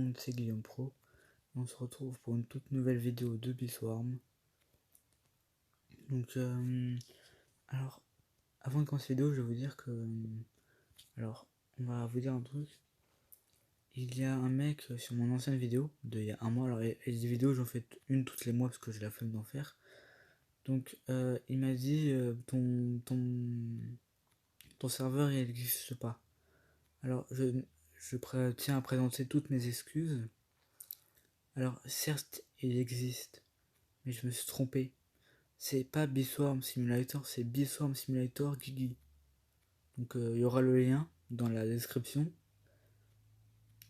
monde, c'est Guillaume Pro. On se retrouve pour une toute nouvelle vidéo de Biswarm. Donc, alors, avant de commencer la vidéo, je vais vous dire que... alors, on va vous dire un truc. Il y a un mec sur mon ancienne vidéo, d'il y a un mois, alors et des vidéos j'en fais une toutes les mois parce que j'ai la flemme d'en faire. Donc, il m'a dit, ton serveur il n'existe pas. Alors, je tiens à présenter toutes mes excuses. Alors, certes, il existe, mais je me suis trompé. C'est pas Biswarm Simulator, c'est Biswarm Simulator Gigi. Donc, il y aura le lien dans la description.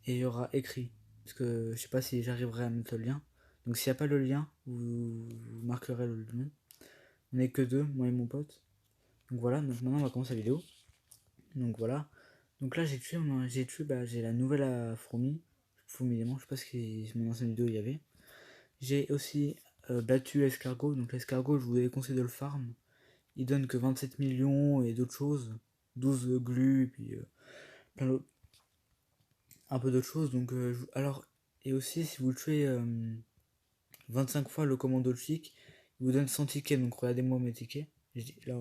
Et il y aura écrit. Parce que je sais pas si j'arriverai à mettre le lien. Donc, s'il n'y a pas le lien, vous marquerez le nom. On n'est que deux, moi et mon pote. Donc voilà, donc maintenant on va commencer la vidéo. Donc voilà. Donc là j'ai tué j'ai la nouvelle fourmi. Fourmi démon, je sais pas si mon ancienne vidéo il y avait. J'ai aussi battu l'escargot. Donc l'escargot, je vous avais conseillé de le farm. Il donne que 27 millions et d'autres choses. 12 glu et puis plein d'autres. Un peu d'autres choses. Donc alors, et aussi si vous le tuez 25 fois le commando chic, il vous donne 100 tickets. Donc regardez-moi mes tickets. Là,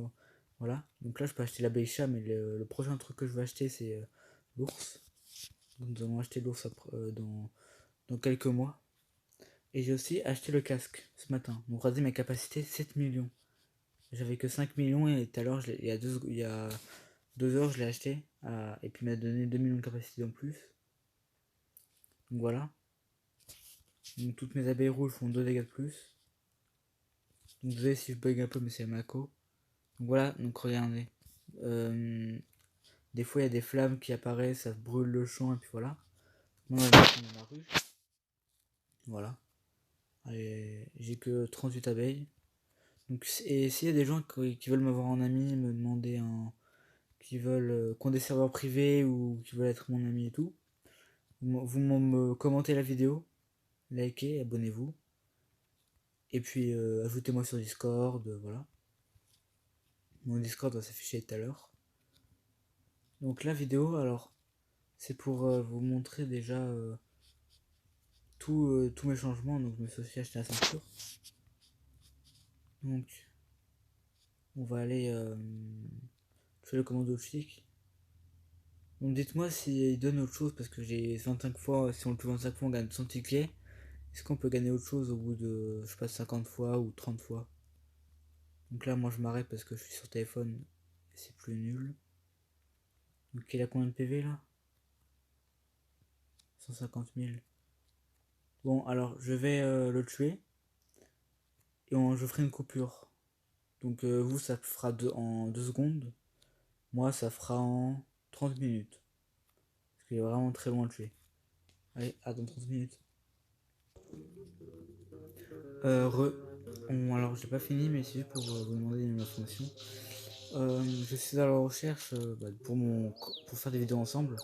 voilà. Donc là je peux acheter la Beisha, mais le prochain truc que je vais acheter c'est l'ours. Donc nous allons acheter l'ours dans quelques mois. Et j'ai aussi acheté le casque ce matin. Donc regardez mes capacités, 7 millions. J'avais que 5 millions et tout à l'heure, il y a 2 heures, je l'ai acheté. Et puis il m'a donné 2 millions de capacité en plus. Donc voilà. Donc toutes mes abeilles rouges font 2 dégâts de plus. Donc désolé si je bug un peu, mais c'est Mako. Donc voilà, donc regardez. Des fois il y a des flammes qui apparaissent, ça brûle le champ et puis voilà. Moi on va mettre dans la ruche. Voilà. Allez, j'ai que 38 abeilles. Donc, et s'il y a des gens qui veulent m'avoir en ami, me demander qui veulent qui ont des serveurs privés ou qui veulent être mon ami et tout, vous me commentez la vidéo, likez, abonnez-vous. Et puis ajoutez-moi sur Discord, voilà. Mon Discord va s'afficher tout à l'heure. Donc la vidéo, alors, c'est pour vous montrer déjà tous mes changements. Donc je me suis aussi acheté la ceinture. Donc on va aller faire le commando chic. Donc dites-moi s'il donne autre chose parce que j'ai 25 fois, si on le tue 25 fois on gagne 100 tickets. Est-ce qu'on peut gagner autre chose au bout de, je sais pas, 50 fois ou 30 fois? Donc là moi je m'arrête parce que je suis sur téléphone et c'est plus nul. Donc il a combien de PV là? 150 000. Bon alors je vais le tuer et je ferai une coupure. Donc vous ça fera en 2 secondes. Moi ça fera en 30 minutes. Parce qu'il est vraiment très loin à le tuer. Allez, à dans 30 minutes. Alors j'ai pas fini mais c'est juste pour vous demander une information. Je suis à la recherche pour faire des vidéos ensemble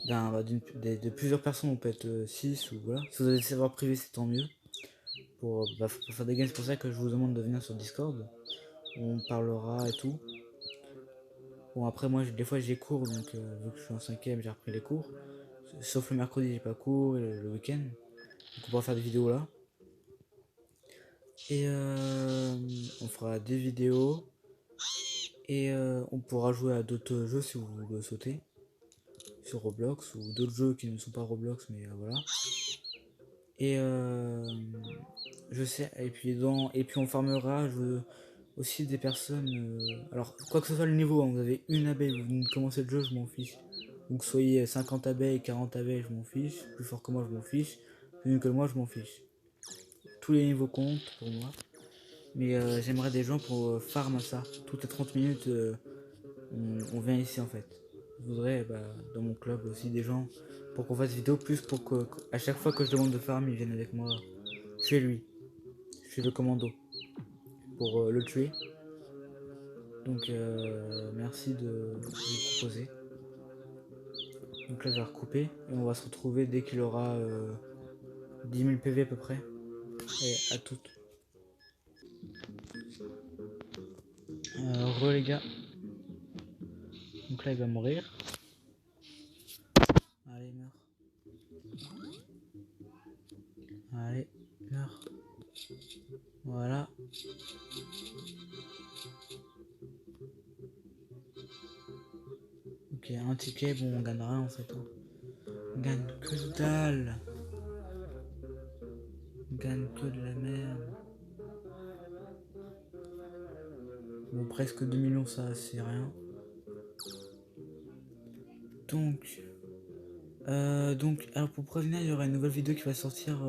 de plusieurs personnes, on peut être 6 ou voilà. Si vous avez des serveurs privés c'est tant mieux. Pour faire des games, c'est pour ça que je vous demande de venir sur Discord. On parlera et tout. Bon après moi des fois j'ai cours donc vu que je suis en 5ème j'ai repris les cours. Sauf le mercredi j'ai pas cours et le week-end. Donc on pourra faire des vidéos là. Et on fera des vidéos. Et on pourra jouer à d'autres jeux si vous voulez sauter sur Roblox ou d'autres jeux qui ne sont pas Roblox mais voilà. Et je sais et puis on farmera aussi des personnes alors quoi que ce soit le niveau hein, vous avez une abeille, vous commencez le jeu je m'en fiche. Donc soyez 50 abeilles, 40 abeilles je m'en fiche, plus fort que moi je m'en fiche, plus nul que moi je m'en fiche. Tous les niveaux comptent pour moi. Mais j'aimerais des gens pour farm ça. Toutes les 30 minutes on vient ici en fait. Je voudrais dans mon club aussi des gens pour qu'on fasse vidéo plus pour que à chaque fois que je demande de farm ils viennent avec moi tuer lui. Je suis le commando pour le tuer. Donc merci de me proposer. Donc là je vais recouper et on va se retrouver dès qu'il aura 10 000 PV à peu près. Et à toutes. Les gars. Donc là il va mourir. Allez meurs. Allez, meurs. Voilà. Ok, un ticket, bon on gagne rien en fait. On gagne que dalle. On gagne que de la merde. Bon, presque 2 millions, ça c'est rien. Donc, alors pour prévenir, il y aura une nouvelle vidéo qui va sortir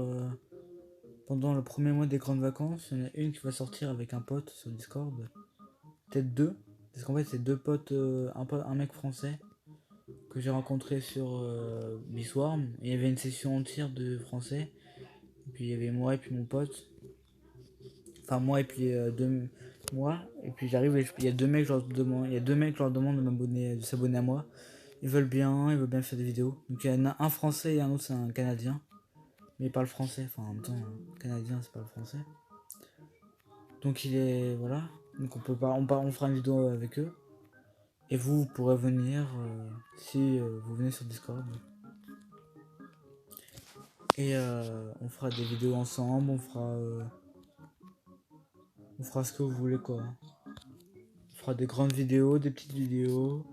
pendant le premier mois des grandes vacances. Il y en a une qui va sortir avec un pote sur Discord. Peut-être deux. Parce qu'en fait, c'est deux potes, un mec français que j'ai rencontré sur Biswarm. Et il y avait une session entière de français. Et puis il y avait moi et puis mon pote. Enfin, moi et puis moi. Et puis j'arrive et il y a deux mecs, il y a deux mecs, je leur demande de s'abonner à moi. Ils veulent bien faire des vidéos. Donc il y en a un français et un autre, c'est un Canadien. Mais il parle français, enfin en même temps, Canadien, c'est pas le français. Donc il est, voilà. Donc on peut pas, on fera une vidéo avec eux. Et vous pourrez venir si vous venez sur Discord. Et on fera des vidéos ensemble, on fera ce que vous voulez quoi. On fera des grandes vidéos, des petites vidéos.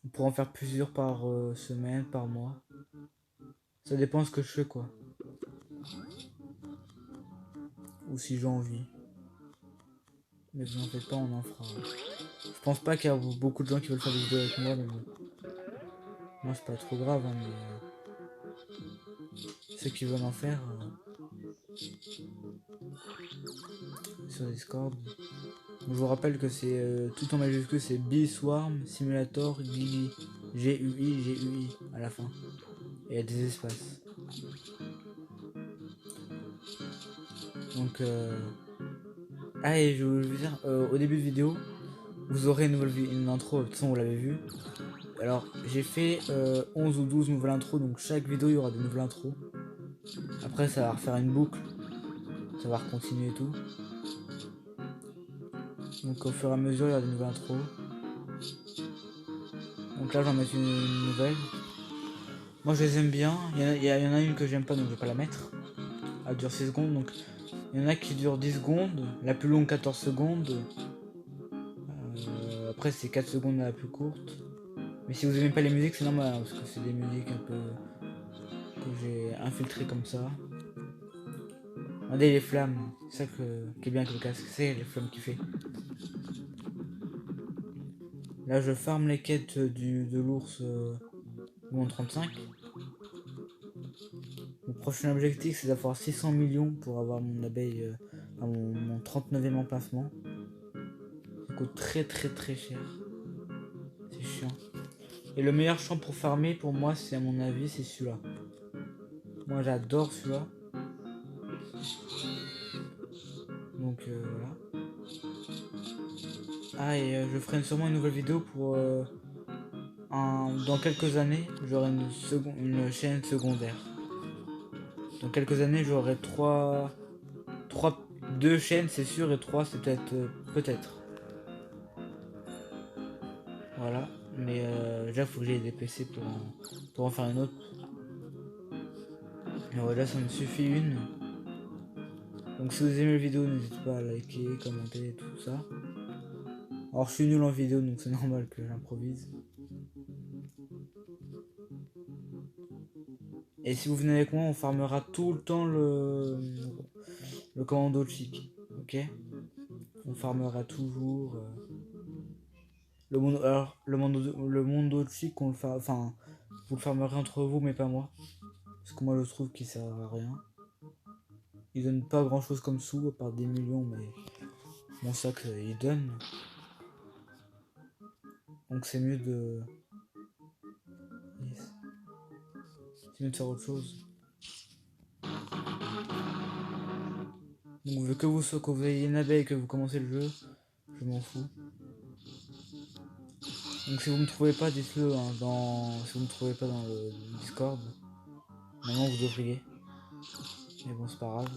On pourra en faire plusieurs par semaine, par mois. Ça dépend de ce que je fais quoi. Ou si j'ai envie. Mais vous en faites pas, on en fera. Je pense pas qu'il y a beaucoup de gens qui veulent faire des vidéos avec moi, mais bon. Moi c'est pas trop grave, hein, mais ceux qui veulent en faire sur Discord. Donc, je vous rappelle que c'est tout en majuscule, c'est Biswarm Simulator GUI. GUI à la fin. Et il y a des espaces. Donc ah, et je voulais vous dire, au début de vidéo, vous aurez une intro, de toute façon vous l'avez vu. Alors j'ai fait 11 ou 12 nouvelles intros, donc chaque vidéo il y aura des nouvelles intros. Après ça va refaire une boucle, ça va continuer et tout. Donc au fur et à mesure il y aura des nouvelles intros. Donc là j'en mets une nouvelle. Moi je les aime bien, il y en a une que j'aime pas donc je vais pas la mettre. Elle dure 6 secondes, donc il y en a qui durent 10 secondes, la plus longue 14 secondes. Après c'est 4 secondes la plus courte. Mais si vous aimez pas les musiques c'est normal hein, parce que c'est des musiques un peu que j'ai infiltrées comme ça. Regardez les flammes, c'est ça qui est bien avec le casque, c'est les flammes qui fait. Là je farme les quêtes de l'ours Monde 35. Mon prochain objectif c'est d'avoir 600 millions pour avoir mon abeille, mon 39e emplacement. Ça coûte très très très cher. C'est chiant. Et le meilleur champ pour farmer pour moi c'est à mon avis c'est celui-là. Moi j'adore celui-là. Donc voilà. Ah et je ferai sûrement une nouvelle vidéo pour dans quelques années j'aurai une chaîne secondaire. Dans quelques années j'aurai deux chaînes c'est sûr et trois c'est peut-être. Voilà. Mais déjà faut que j'ai des PC pour en faire une autre. Et voilà ça me suffit une. Donc si vous aimez la vidéo n'hésitez pas à liker, commenter tout ça. Alors je suis nul en vidéo donc c'est normal que j'improvise. Et si vous venez avec moi on farmera tout le temps le commando chic. Ok. On farmera toujours. Le mondo chic on le fait. Enfin vous le farmerez entre vous mais pas moi. Parce que moi je trouve qu'il sert à rien. Il donne pas grand chose comme sous à part des millions mais mon sac il donne. Donc c'est mieux de. Yes. C'est mieux de faire autre chose. Donc que vous ayez une abeille et que vous commencez le jeu, je m'en fous. Donc si vous me trouvez pas, dites-le hein, si vous me trouvez pas dans le Discord. Maintenant vous devriez. Mais bon c'est pas grave.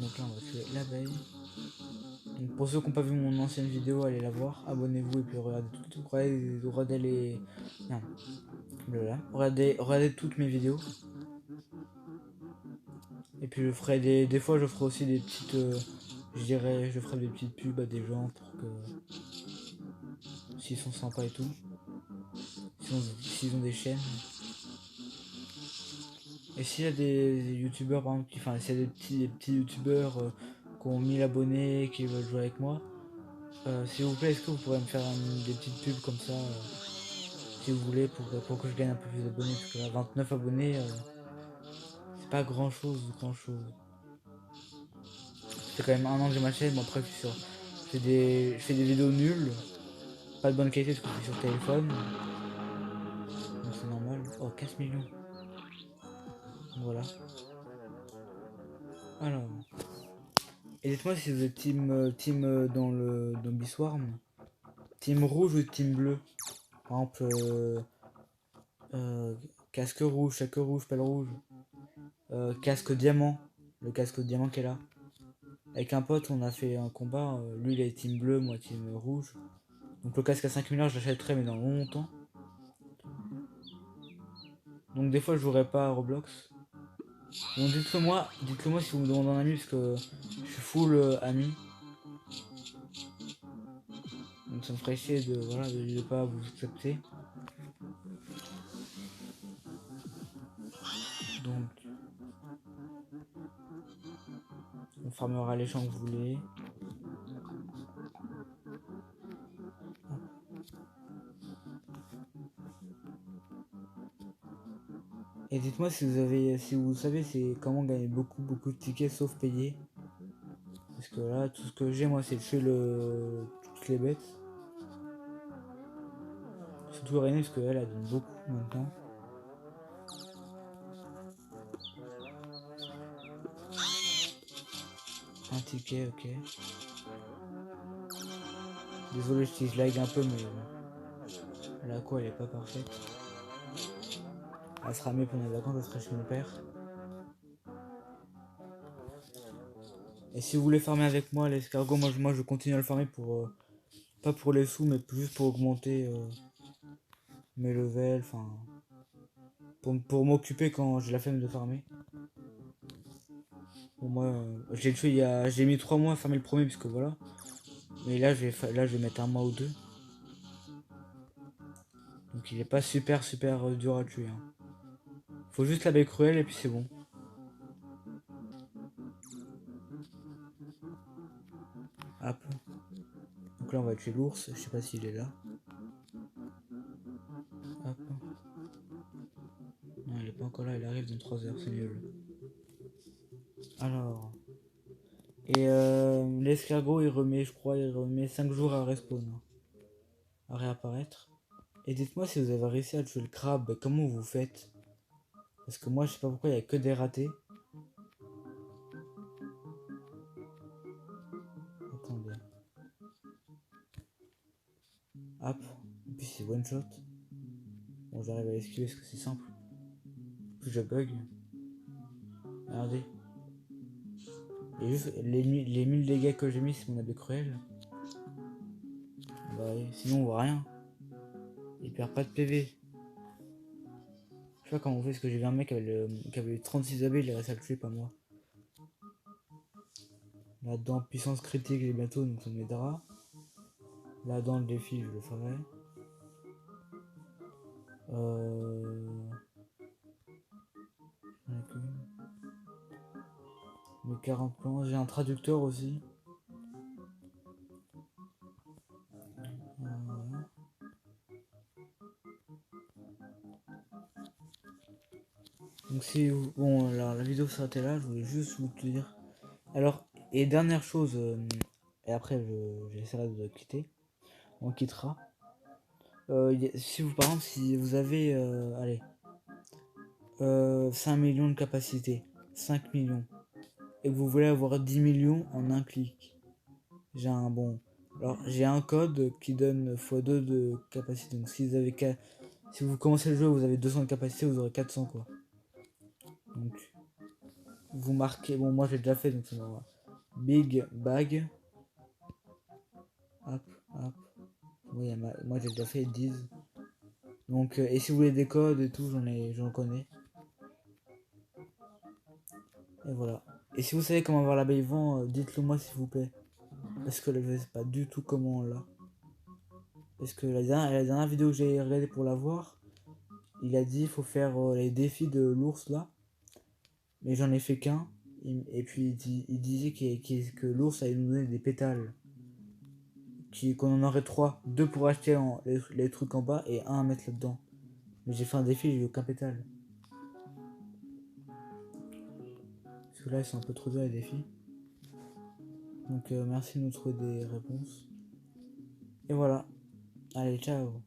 Donc là on va tuer l'abeille. Donc pour ceux qui n'ont pas vu mon ancienne vidéo, allez la voir, abonnez-vous et puis regardez les... Non, voilà. Regardez toutes mes vidéos. Et puis je ferai des fois je ferai aussi des petites... je ferai des petites pubs à des gens pour que... S'ils sont sympas et tout. S'ils ont des chaînes. Et s'il y a des youtubeurs par exemple, enfin s'il y a des petits youtubeurs qui ont 1000 abonnés, qui veulent jouer avec moi, s'il vous plaît, est-ce que vous pourrez me faire des petites pubs comme ça, si vous voulez, pour que je gagne un peu plus d'abonnés, parce que là, 29 abonnés, c'est pas grand chose. C'est quand même un an que j'ai ma chaîne, bon après je fais des vidéos nulles, pas de bonne qualité parce que je suis sur téléphone, donc c'est normal. Oh, 15 millions, voilà. Alors, et dites-moi si vous êtes team dans Biswarm, team rouge ou team bleu. Par exemple, euh, casque rouge, pelle rouge, casque diamant, le casque diamant qui est là. Avec un pote, on a fait un combat, lui il est team bleu, moi team rouge. Donc le casque à 5000 heures, je l'achèterai mais dans longtemps. Donc des fois je jouerai pas à Roblox. Donc dites-le moi si vous me demandez un ami parce que je suis full ami. Donc ça me ferait chier de pas vous accepter. Donc on farmera les champs que vous voulez. Et dites-moi si vous savez c'est comment gagner beaucoup de tickets sauf payer. Parce que là tout ce que j'ai moi c'est de tuer toutes les bêtes. Surtout René parce qu'elle a donne beaucoup maintenant. Un ticket, ok. Désolé si je lag un peu, mais la quoi elle est pas parfaite. Elle sera mieux pendant les vacances, elle sera chez mon père. Et si vous voulez farmer avec moi l'escargot, moi je continue à le farmer pour pas pour les sous, mais juste pour augmenter mes levels, enfin pour m'occuper quand j'ai la flemme de farmer. Bon, moi j'ai le tué j'ai mis 3 mois à farmer le premier puisque voilà. Mais là je vais mettre un mois ou deux. Donc il est pas super dur à tuer. Hein. Faut juste la baie cruelle et puis c'est bon. Hop. Donc là on va tuer l'ours, je sais pas s'il est là. Hop. Non il est pas encore là, il arrive dans 3 heures, c'est nul. Alors. Et l'escargot il remet 5 jours à respawn. Hein, à réapparaître. Et dites-moi si vous avez réussi à tuer le crabe, comment vous faites? Parce que moi je sais pas pourquoi il y a que des ratés. Attendez. Hop. Et puis c'est one shot. Bon j'arrive à l'esquiver parce que c'est simple. Plus je bug. Regardez. Et juste les 1000 dégâts que j'ai mis c'est mon abbé cruel. Bah ouais, sinon on voit rien. Il perd pas de PV. Je sais pas comment on fait parce que j'ai vu un mec qui avait 36 abbés, il a réussi à le tuer, pas moi. Là-dedans, puissance critique, j'ai bientôt, donc ça m'aidera. Là, dans le défi, je le ferai. Le 40 plans, j'ai un traducteur aussi. Voilà. Donc si bon alors la vidéo s'arrêtait là, je voulais juste vous dire. Alors, et dernière chose, et après j'essaierai de quitter. On quittera. Si vous par exemple si vous avez allez 5 millions de capacité, 5 millions, et que vous voulez avoir 10 millions en un clic. J'ai un code qui donne x2 de capacité. Donc si vous commencez le jeu, vous avez 200 de capacité, vous aurez 400 quoi. Donc vous marquez, bon moi j'ai déjà fait donc ça va. Big Bag. Hop, hop. Oui, moi j'ai déjà fait 10. Donc, et si vous voulez des codes et tout, j'en connais. Et voilà. Et si vous savez comment avoir l'abeille vent, dites-le moi s'il vous plaît. Parce que là, je sais pas du tout comment on l'a. Parce que la dernière vidéo que j'ai regardée pour la voir, il a dit il faut faire les défis de l'ours là. Mais j'en ai fait qu'un. Et puis il disait que l'ours allait nous donner des pétales. Qu'on en aurait trois. Deux pour acheter les trucs en bas et un à mettre là-dedans. Mais j'ai fait un défi, j'ai eu aucun pétale. Parce que là, ils sont un peu trop durs les défis. Donc merci de nous trouver des réponses. Et voilà. Allez, ciao.